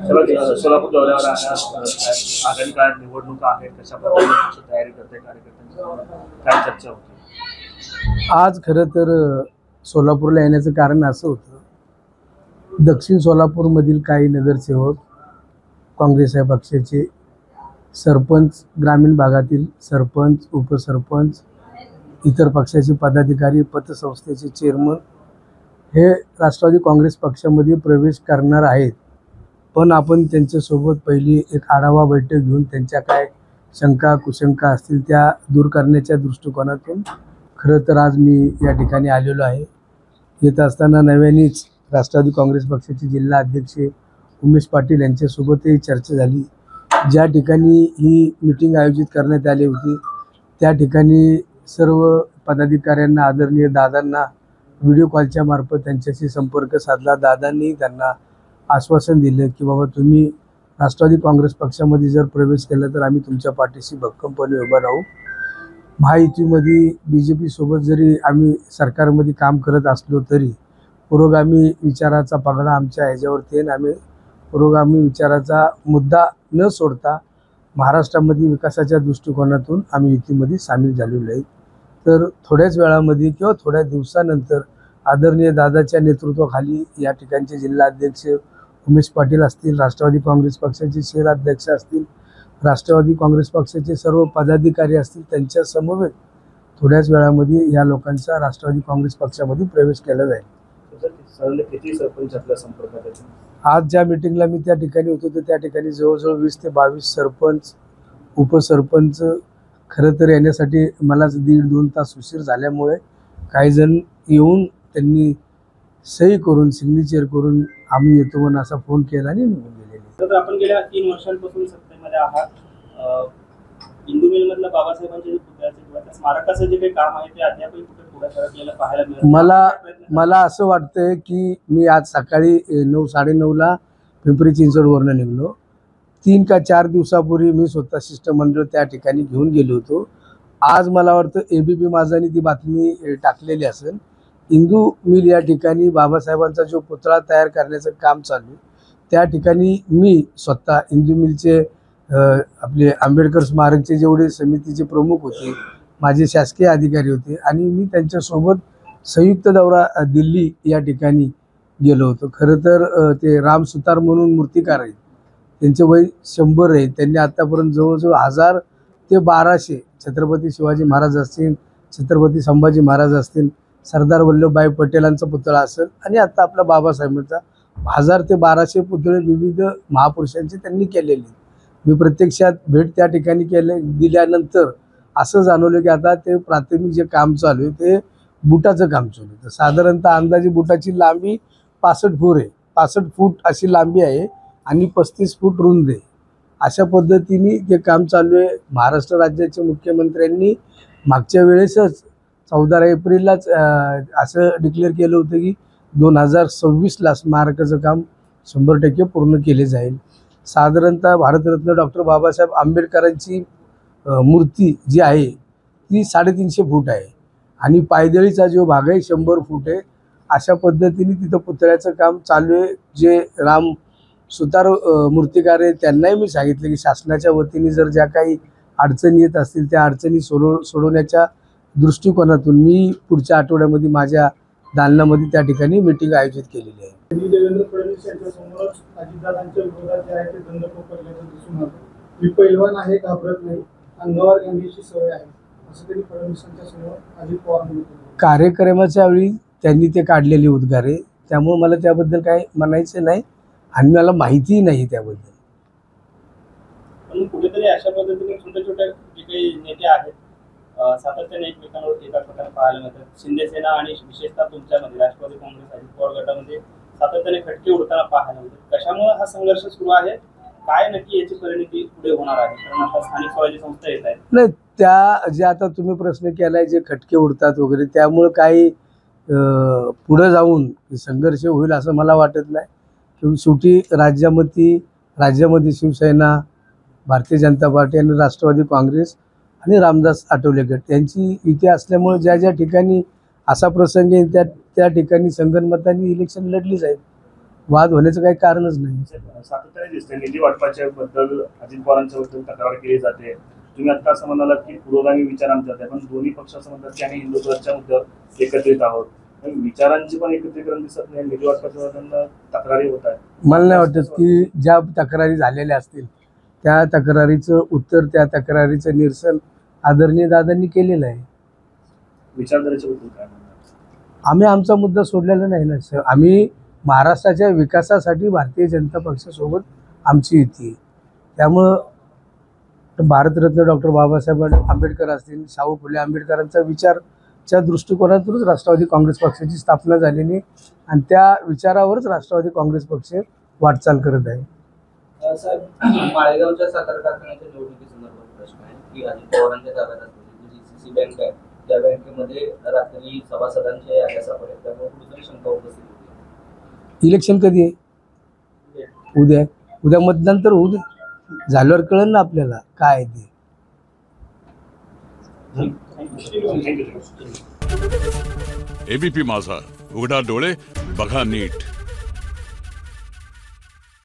सोलापूर दौऱ्यावर आगामी काळात निवडणुका आहेत, कशा पद्धतीने तयारी करते कार्यकर्त्यांची काय चर्चा होती? आज खरं तर सोलापूरला येण्याचं कारण असं होतं, दक्षिण सोलापूरमधील काही नगरसेवक, काँग्रेस या पक्षाचे सरपंच, ग्रामीण भागातील सरपंच, उपसरपंच, इतर पक्षाचे पदाधिकारी, पतसंस्थेचे चेअरमन हे राष्ट्रवादी काँग्रेस पक्षामध्ये प्रवेश करणार आहेत. पण आपण त्यांच्यासोबत पहिली एक आढावा बैठक घेऊन त्यांच्या काय शंका कुशंका असतील त्या दूर करण्याच्या दृष्टिकोनातून खरं तर आज मी या ठिकाणी आलेलो आहे. येत असताना नव्यानेच राष्ट्रवादी काँग्रेस पक्षाचे जिल्हा अध्यक्ष उमेश पाटील यांच्यासोबतही चर्चा झाली. ज्या ठिकाणी ही मीटिंग आयोजित करण्यात आली होती त्या ठिकाणी सर्व पदाधिकाऱ्यांना, आदरणीय दादांना व्हिडिओ कॉलच्या मार्फत त्यांच्याशी संपर्क साधला. दादांनी त्यांना आश्वासन दिलं की बाबा तुम्ही राष्ट्रवादी काँग्रेस पक्षामध्ये जर प्रवेश केला तर आम्ही तुमच्या पाठीशी भक्कमपणे उभं राहू. महायुतीमध्ये BJP सोबत जरी आम्ही सरकारमध्ये काम करत असलो तरी पुरोगामी विचाराचा पगडा आमच्या ह्याच्यावरती आहे. आम्ही पुरोगामी विचाराचा मुद्दा न सोडता महाराष्ट्रामध्ये विकासाच्या दृष्टिकोनातून आम्ही युतीमध्ये सामील झालेलो आहे. तर थोड्याच वेळामध्ये किंवा थोड्या दिवसानंतर आदरणीय दादाच्या नेतृत्वाखाली या ठिकाणचे जिल्हा अध्यक्ष उमेश पाटील असतील, राष्ट्रवादी काँग्रेस पक्षाचे शहराध्यक्ष असतील, राष्ट्रवादी काँग्रेस पक्षाचे सर्व पदाधिकारी असतील, त्यांच्या समवेत थोड्याच वेळामध्ये या लोकांचा राष्ट्रवादी काँग्रेस पक्षामध्ये प्रवेश केला जाईल. किती सरपंच आपल्या संपर्कात आहेत? आज ज्या मीटिंगला मी त्या ठिकाणी होतो तर त्या ठिकाणी जवळजवळ 20 ते 22 सरपंच, उपसरपंच खरं तर येण्यासाठी मलाच 1.5-2 तास उशीर झाल्यामुळे काही जण येऊन त्यांनी सही करून सिग्नेचर करून आम्ही येतो म्हणून असा फोन केला आणि निघून गेलेले. तर आपण गेल्या 3 वर्षांपासून सत्तेमध्ये आहात. हिंदू मिलमधला बाबासाहेबांच्या पुतळ्याचं किंवा त्या स्मारकाचं जे काही काम आहे ते अद्यापही कुठे पुढे सरकलेलं पाहायला मिळतं. मला असं वाटतंय की मी आज सकाळी 9-9:30ला पिंपरी चिंचवडवरनं निघलो. 3 का 4 दिवसापूर्वी मी स्वतः शिष्टमंडळ त्या ठिकाणी घेऊन गेलो होतो. आज मला वाटतं ABP माझाने ती बातमी टाकलेली असेल. हिंदू मिल या ठिकाणी बाबासाहेबांचा जो पुतळा तयार करण्याचं काम चालू आहे त्या ठिकाणी मी स्वतः हिंदू मिलचे आपले आंबेडकर स्मारकचे जेवढे समितीचे प्रमुख होते, माझे शासकीय अधिकारी होते आणि मी त्यांच्यासोबत संयुक्त दौरा दिल्ली या ठिकाणी गेलो होतो. खरं तर ते राम सुतार म्हणून मूर्तिकार आहेत, त्यांचे वय 100 आहे. त्यांनी आत्तापर्यंत जवळजवळ 1000 ते 1200 छत्रपती शिवाजी महाराज असतील, छत्रपती संभाजी महाराज असतील, सरदार वल्लभभाई पटेलांचा पुतळा असेल आणि आता आपला बाबासाहेबांचा 1000 ते 1200 पुतळे विविध महापुरुषांचे त्यांनी केलेले. मी प्रत्यक्षात भेट त्या ठिकाणी दिल्यानंतर असं जाणवलं की आता ते प्राथमिक जे काम चालू आहे ते बुटाचं काम चालू आहे. तर साधारणतः अंदाजे बुटाची लांबी 65 फूट आहे, 65 फूट अशी लांबी आहे आणि 35 फूट रुंद आहे. अशा पद्धतीने ते काम चालू आहे. महाराष्ट्र राज्याचे मुख्यमंत्र्यांनी मागच्या वेळेसच 14 एप्रिललाच असं डिक्लेअर केलं होतं की 2026ला स्मारकाचं काम 100% पूर्ण केले जाईल. साधारणतः भारतरत्न डॉक्टर बाबासाहेब आंबेडकरांची मूर्ती जी आहे ती 350 फूट आहे आणि पायदळीचा जो भाग आहे 100 फूट आहे. अशा पद्धतीने तिथं पुतळ्याचं काम चालू आहे. जे राम सुतार मूर्तिकार आहे त्यांनाही मी सांगितलं की शासनाच्या वतीने जर ज्या काही अडचणी येत असतील त्या अडचणी सोडवण्याच्या दृष्टिकोनातून मी पुढच्या आठवड्यामध्ये माझ्या दालनामध्ये त्या ठिकाणी मीटिंग आयोजित केलेली आहे. देवेंद्र फडणवीस यांच्यासमोर अजितदादांच्या विरोधात जे आहे ते बंद पकडल्याचं दिसून आलं. मी पैलवान आहे, घाबरत नाही, अंगावर गांधीची सवय आहे असं त्यांनी फडणवीसांच्या समोर अजित पवार म्हणून कार्यक्रमाच्या वेळी त्यांनी ते काढलेले उद्गारे, त्यामुळे मला त्याबद्दल काय म्हणायचं नाही आणि मला माहितीही नाही त्याबद्दल. पण कुठेतरी अशा पद्धतीने छोटे छोटे जे काही नेते आहेत सातत्याने एकमेकांवर टीका करताना पाहायला मिळतात. शिंदे सेना आणि विशेषतः तुमच्यामध्ये राष्ट्रवादी काँग्रेस अजित पवार गटामध्ये सातत्याने खटके उडताना पाहायला मिळतात. कशामुळे हा संघर्ष सुरू आहे, काय नक्की याची परिणती पुढे होणार आहे? कारण आता स्थानिक स्वराज्य संस्था येत आहेत. नाही, त्या जे आता तुम्ही प्रश्न केलाय जे खटके उडतात वगैरे त्यामुळे काही पुढे जाऊन संघर्ष होईल असं मला वाटत नाही. शेवटी राज्यामध्ये शिवसेना, भारतीय जनता पार्टी आणि राष्ट्रवादी काँग्रेस आणि रामदास आठवले गट यांची युती असल्यामुळे ज्या ज्या ठिकाणी असा प्रसंग येईल त्या ठिकाणी संगनमताने इलेक्शन लढली जाईल. वाद होण्याचं काही कारणच नाही. सातत्याने दिसते निधी वाटपाच्या बद्दल अजित पवारांच्या बद्दल तक्रार केली जाते. तुम्ही आता असं म्हणालात की पुरोगामी विचार आमच्यात आहे, पण दोन्ही पक्ष असं म्हणतात की आम्ही हिंदुत्वाच्या मुद्द्यावर एकत्रित आहोत. विचारांची पण एकत्रीकरण दिसत नाही. निधी वाटपाच्या बद्दल तक्रारी होत आहे. मला नाही वाटत की ज्या तक्रारी झालेल्या असतील त्या तक्रारीचं उत्तर, त्या तक्रारीचं निरसन आदरणीय दादांनी केलेलं आहे. विचारधारेच्या बद्दल काय म्हणतात? आम्ही आमचा मुद्दा सोडलेला नाही ना. आम्ही महाराष्ट्राच्या विकासासाठी भारतीय जनता पक्षासोबत आमची युती आहे. त्यामुळं भारतरत्न डॉक्टर बाबासाहेब आंबेडकर असतील, शाहू फुले आंबेडकरांचा विचारच्या दृष्टिकोनातूनच राष्ट्रवादी काँग्रेस पक्षाची स्थापना झालेली आहे आणि त्या विचारावरच राष्ट्रवादी काँग्रेस पक्ष वाटचाल करत आहे. साहेब, माळेगावच्या साखर कारखान्याच्या निवडणुकीसंदर्भात प्रश्न आहे की अजित पवारांच्या ताब्यात असलेली जीसीसी बँक आहे, त्या बँकेमध्ये रात्री सभासदांच्या याद्या सापडल्या, त्यामुळे कुठेतरी शंका उपस्थित होती. इलेक्शन कधी आहे? उद्या आहे. उद्या मतदान तर होऊ दे, झाल्यावर कळेल ना आपल्याला काय आहे ते. थँक्यू. एबीपी माझा, उघडा डोळे बघा नीट.